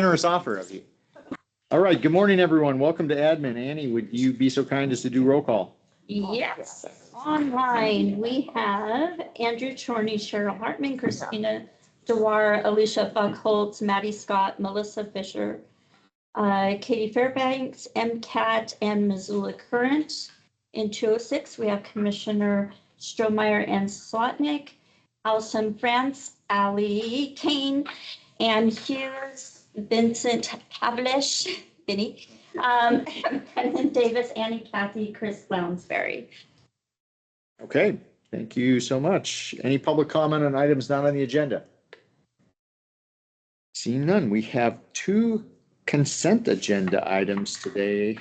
Generous offer of you. All right, good morning, everyone. Welcome to admin. Annie, would you be so kind as to do roll call? Yes, online, we have Andrew Chorney, Cheryl Hartman, Christina Dewar, Alicia Buckholz, Maddie Scott, Melissa Fisher, Katie Fairbanks, MCAT, and Missoula Current. In 206, we have Commissioner Strohmeyer and Slotnick, Allison France, Ali Kane, and Hughes, Vincent Pavlish, Vinny, Brendan Davis, Annie Kathy, Chris Lounsbury. Okay, thank you so much. Any public comment on items not on the agenda? Seeing none, we have two consent agenda items today.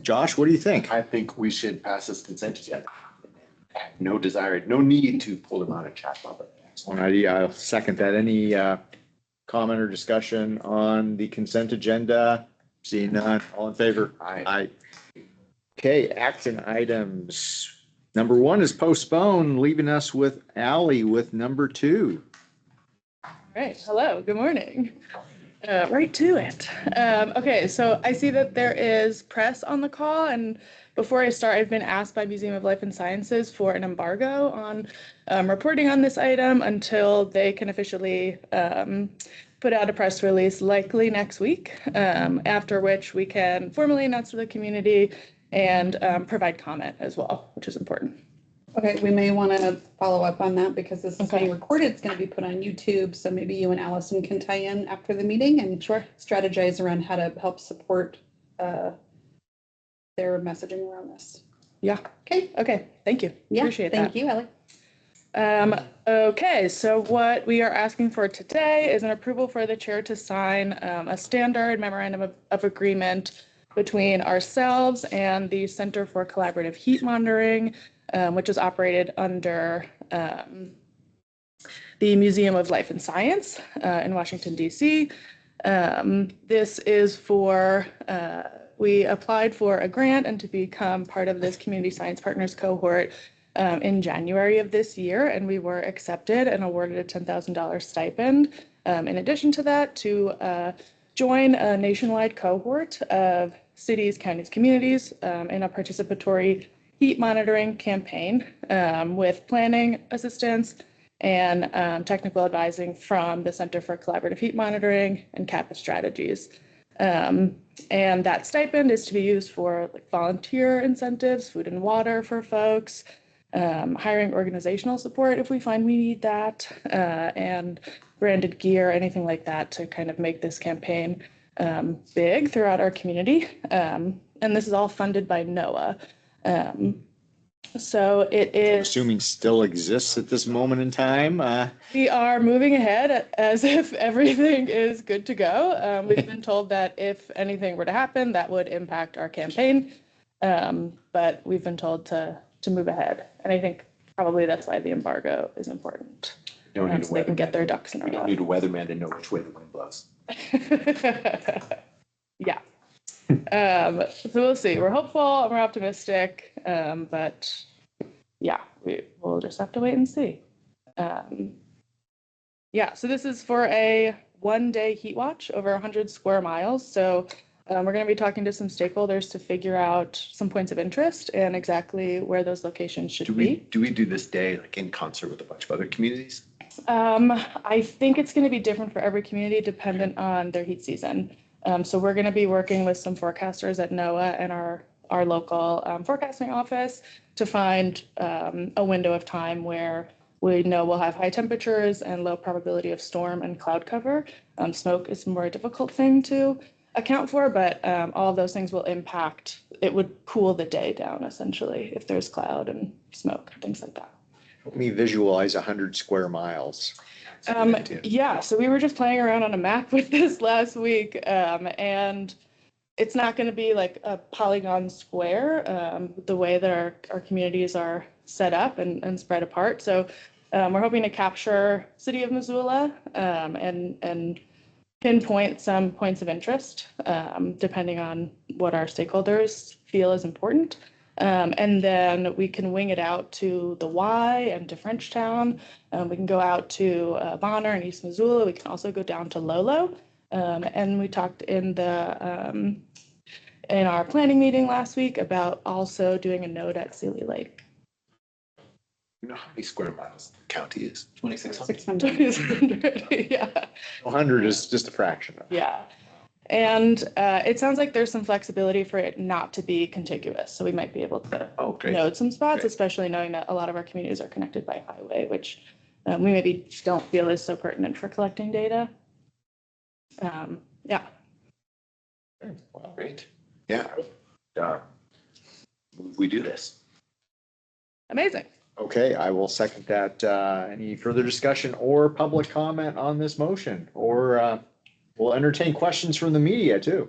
Josh, what do you think? I think we should pass this consent agenda. No need to pull them out of chat bubble. One idea, I'll second that. Any comment or discussion on the consent agenda? Seeing none, all in favor? Aye. Okay, action items. Number one is postponed, leaving us with Ally with number two. All right. Hello. Good morning. Right to it. Okay. So I see that there is press on the call. And before I start, I've been asked by Museum of Life and Sciences for an embargo on reporting on this item until they can officially put out a press release, likely next week, after which we can formally announce to the community and provide comment as well, which is important. Okay, we may want to follow up on that because this is being recorded. It's going to be put on YouTube. So maybe you and Allison can tie in after the meeting and strategize around how to help support their messaging around this. Yeah. Okay. Thank you. Yeah. Appreciate that. Thank you, Ellie. Okay, so what we are asking for today is an approval for the chair to sign a standard memorandum of agreement between ourselves and the Center for Collaborative Heat Monitoring, which is operated under the Museum of Life and Science in Washington, D.C. This is for, we applied for a grant and to become part of this Community Science Partners cohort in January of this year, and we were accepted and awarded a $10,000 stipend. In addition to that, to join a nationwide cohort of cities, counties, communities in a participatory heat monitoring campaign with planning assistance and technical advising from the Center for Collaborative Heat Monitoring and CAPA Strategies. And that stipend is to be used for like volunteer incentives, food and water for folks, hiring organizational support if we find we need that, and branded gear, anything like that to kind of make this campaign big throughout our community. And this is all funded by NOAA. So it is. Assuming still exists at this moment in time. We are moving ahead as if everything is good to go. We've been told that if anything were to happen, that would impact our campaign. But we've been told to move ahead. And I think probably that's why the embargo is important. Don't need so they can get their ducks in a row. You don't need a weatherman to know which way the wind blows. Yeah. So we'll see. We're hopeful, we're optimistic, but yeah, we'll just have to wait and see. Yeah, so this is for a one-day heat watch over 100 square miles. So we're going to be talking to some stakeholders to figure out some points of interest and exactly where those locations should be. Do we do this day like in concert with a bunch of other communities? I think it's going to be different for every community dependent on their heat season. So we're going to be working with some forecasters at NOAA and our local forecasting office to find a window of time where we know we'll have high temperatures and low probability of storm and cloud cover. Smoke is a more difficult thing to account for, but all of those things will impact. It would cool the day down essentially if there's cloud and smoke, things like that. Help me visualize 100 square miles. Yeah, so we were just playing around on a map with this last week, and it's not going to be like a polygon square the way that our communities are set up and spread apart. So we're hoping to capture City of Missoula and pinpoint some points of interest depending on what our stakeholders feel is important. And then we can wing it out to the Y and to Frenchtown. We can go out to Bonner and East Missoula. We can also go down to Lolo. And we talked in our planning meeting last week about also doing a node at Sealy Lake. You know how many square miles the county is? 600. 600, yeah. 100 is just a fraction of it. Yeah. And it sounds like there's some flexibility for it not to be contiguous. So we might be able to Oh, great. node some spots, Great. especially knowing that a lot of our communities are connected by highway, which we maybe don't feel is so pertinent for collecting data. Yeah. Wow, great. Yeah. We do this. Amazing. Okay, I will second that. Any further discussion or public comment on this motion? Or we'll entertain questions from the media too.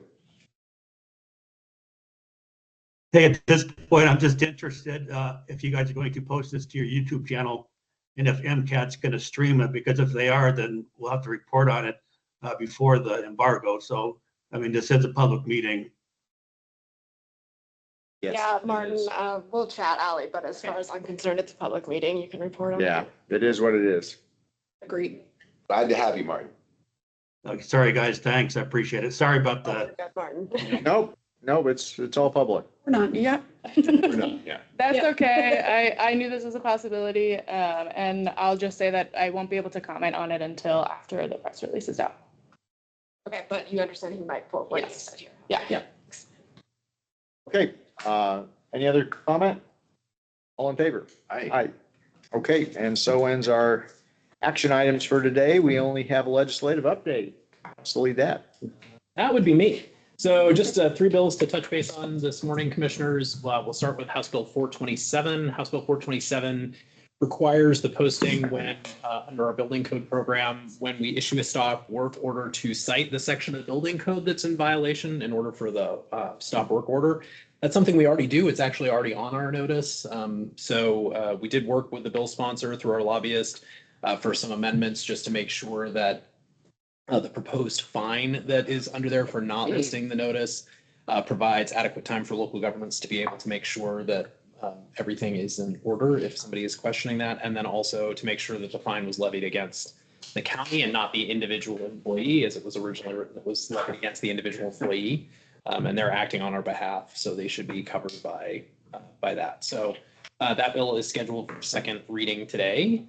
Hey, at this point, I'm just interested if you guys are going to post this to your YouTube channel and if MCAT's going to stream it, because if they are, then we'll have to report on it before the embargo. So, I mean, this is a public meeting. Yes, Yeah, it Martin, is. we'll chat, Ally, but as far as I'm concerned, it's a public meeting. You can report on it. Yeah, it is what it is. Agreed. Glad to have you, Martin. Sorry, guys. Thanks. I appreciate it. Sorry about Oh, the. good, Martin. Nope, it's all public. We're not. Yeah. Yeah. That's Yeah. okay. I knew this was a possibility. And I'll just say that I won't be able to comment on it until after the press release is out. Okay, but you understand he might pull what you Yes. said here. Yeah. Okay, any other comment? All in favor? Aye. Aye. Okay, and so ends our action items for today. We only have a legislative update. So leave that. That would be me. So just three bills to touch base on this morning, commissioners. We'll start with House Bill 427. House Bill 427 requires the posting when, under our building code program, when we issue a stop work order to cite the section of the building code that's in violation in order for the stop work order. That's something we already do. It's actually already on our notice. So we did work with the bill sponsor through our lobbyist for some amendments just to make sure that the proposed fine that is under there for not listing the notice provides adequate time for local governments to be able to make sure that everything is in order if somebody is questioning that. And then also to make sure that the fine was levied against the county and not the individual employee, as it was originally written, it was levied against the individual employee. And they're acting on our behalf, so they should be covered by that. So that bill is scheduled for second reading today.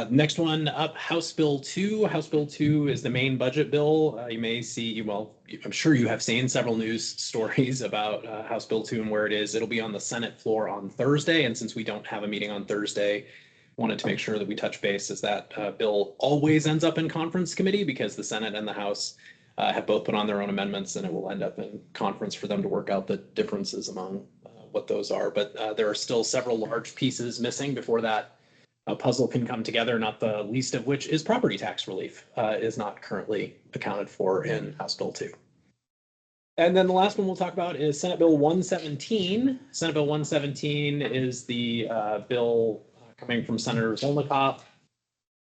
Next one up, House Bill 2. House Bill 2 is the main budget bill. You may see, well, I'm sure you have seen several news stories about House Bill 2 and where it is. It'll be on the Senate floor on Thursday. And since we don't have a meeting on Thursday, wanted to make sure that we touch base as that bill always ends up in conference committee because the Senate and the House have both put on their own amendments and it will end up in conference for them to work out the differences among what those are. But there are still several large pieces missing before that puzzle can come together, not the least of which is property tax relief is not currently accounted for in House Bill 2. And then the last one we'll talk about is Senate Bill 117. Senate Bill 117 is the bill coming from Senator Zolnikoff.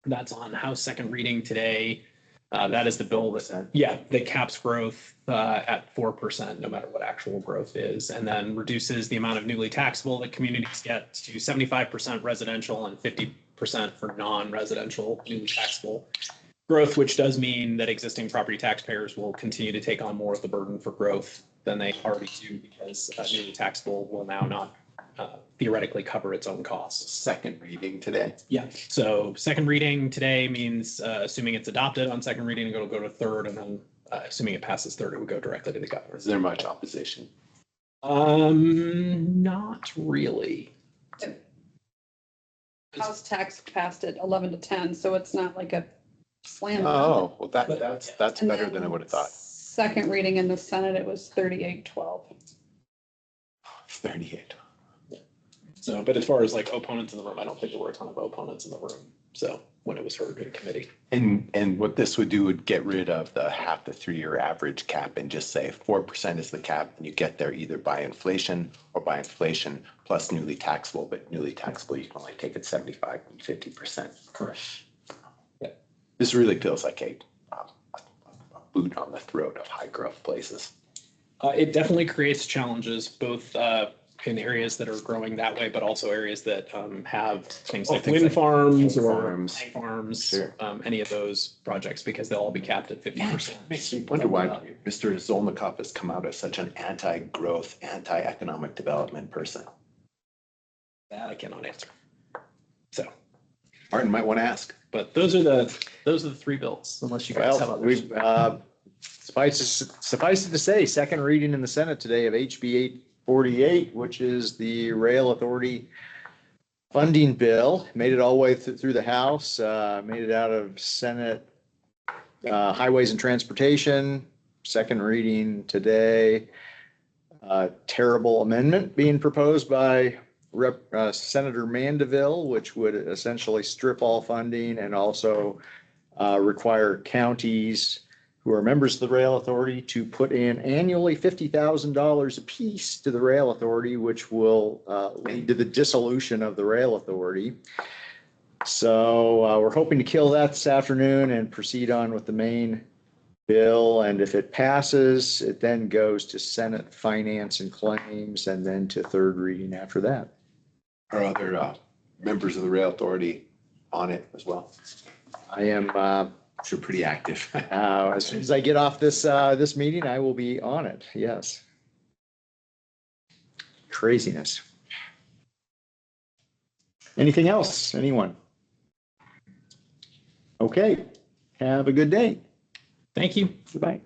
That's on House second reading today. That is the bill that caps growth at 4%, no matter what actual growth is, and then reduces the amount of newly taxable that communities get to 75% residential and 50% for non-residential newly taxable growth, which does mean that existing property taxpayers will continue to take on more of the burden for growth than they already do because newly taxable will now not theoretically cover its own costs. Second reading today. Yeah, so second reading today means assuming it's adopted on second reading, it'll go to third, and then assuming it passes third, it would go directly to the governor. Is there much opposition? Not really. House tax passed at 11-10, so it's not like a slam. Oh, well, that's And better then than I would have thought. Second reading in the Senate, it was 38-12. 38. So, but as far as like opponents in the room, I don't think there were a ton of opponents in the room. So when it was heard in committee. And what this would do would get rid of the half the 3-year average cap and just say 4% is the cap, and you get there either by inflation or by inflation plus newly taxable, but newly taxable, you can only take it 75 and 50%. Correct. Yeah. This really feels like a boot on the throat of high growth places. It definitely creates challenges, both in areas that are growing that way, but also areas that have things Oh, like things wind like farms wind or farms. ag farms, Sure. any of those projects, because they'll all be capped at 50%. Makes me wonder why Mr. Zolnikov has come out as such an anti-growth, anti-economic development person. That I cannot answer. So, Martin might want to ask. but those are the three bills, unless you guys have Well, others. we've, suffice it to say, second reading in the Senate today of HB 848, which is the Rail Authority funding bill. Made it all the way through the House, made it out of Senate Highways and Transportation, second reading today. Terrible amendment being proposed by Senator Mandeville, which would essentially strip all funding and also require counties who are members of the Rail Authority to put in annually $50,000 apiece to the Rail Authority, which will lead to the dissolution of the Rail Authority. So we're hoping to kill that this afternoon and proceed on with the main bill. And if it passes, it then goes to Senate Finance and Claims and then to third reading after that. Are other members of the Rail Authority on it as well? I am, You're pretty active. as soon as I get off this meeting, I will be on it. Yes. Craziness. Anything else? Anyone? Okay. Have a good day. Thank you. Goodbye.